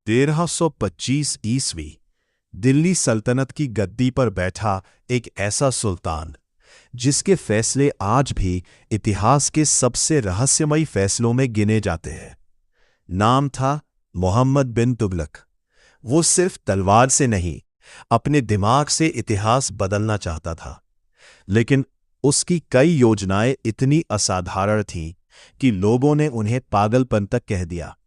1325 ईस्वी दिल्ली सल्तनत की गद्दी पर बैठा एक ऐसा सुल्तान जिसके फैसले आज भी इतिहास के सबसे रहस्यमयी फैसलों में गिने जाते हैं। नाम था मोहम्मद बिन तुगलक। वो सिर्फ तलवार से नहीं, अपने दिमाग से इतिहास बदलना चाहता था। लेकिन उसकी कई योजनाएं इतनी असाधारण थीं कि लोगों ने उन्हें पागलपन तक कह दिया।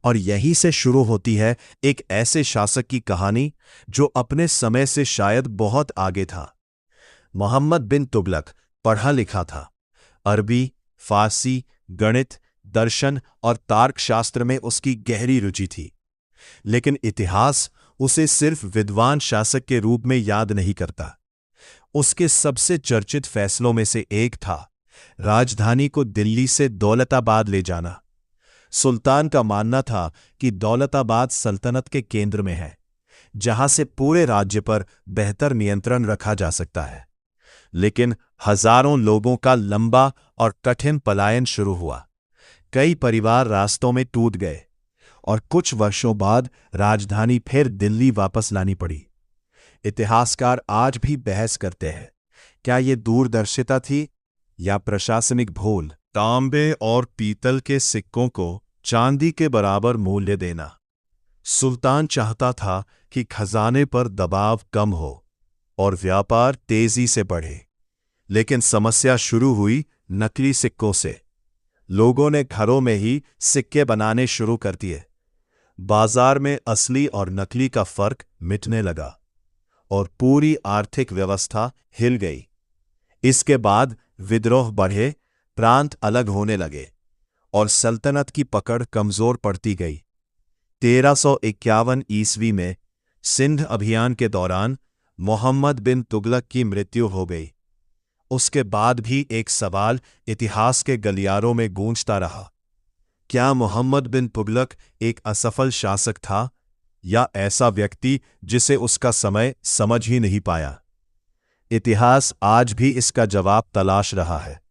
और यहीं से शुरू होती है एक ऐसे शासक की कहानी जो अपने समय से शायद बहुत आगे था। मोहम्मद बिन तुगलक पढ़ा लिखा था। अरबी, फारसी, गणित, दर्शन और तार्कशास्त्र में उसकी गहरी रुचि थी। लेकिन इतिहास उसे सिर्फ विद्वान शासक के रूप में याद नहीं करता। उसके सबसे चर्चित फैसलों में से एक था राजधानी को दिल्ली से दौलताबाद ले जाना। सुल्तान का मानना था कि दौलताबाद सल्तनत के केंद्र में है, जहां से पूरे राज्य पर बेहतर नियंत्रण रखा जा सकता है। लेकिन हजारों लोगों का लंबा और कठिन पलायन शुरू हुआ। कई परिवार रास्तों में टूट गए और कुछ वर्षों बाद राजधानी फिर दिल्ली वापस लानी पड़ी। इतिहासकार आज भी बहस करते हैं, क्या ये दूरदर्शिता थी या प्रशासनिक भूल? तांबे और पीतल के सिक्कों को चांदी के बराबर मूल्य देना। सुल्तान चाहता था कि खजाने पर दबाव कम हो और व्यापार तेजी से बढ़े। लेकिन समस्या शुरू हुई नकली सिक्कों से। लोगों ने घरों में ही सिक्के बनाने शुरू कर दिए। बाजार में असली और नकली का फर्क मिटने लगा और पूरी आर्थिक व्यवस्था हिल गई। इसके बाद विद्रोह बढ़े, प्रांत अलग होने लगे और सल्तनत की पकड़ कमजोर पड़ती गई। 1351 ईस्वी में सिंध अभियान के दौरान मोहम्मद बिन तुगलक की मृत्यु हो गई। उसके बाद भी एक सवाल इतिहास के गलियारों में गूंजता रहा, क्या मोहम्मद बिन तुगलक एक असफल शासक था या ऐसा व्यक्ति जिसे उसका समय समझ ही नहीं पाया? इतिहास आज भी इसका जवाब तलाश रहा है।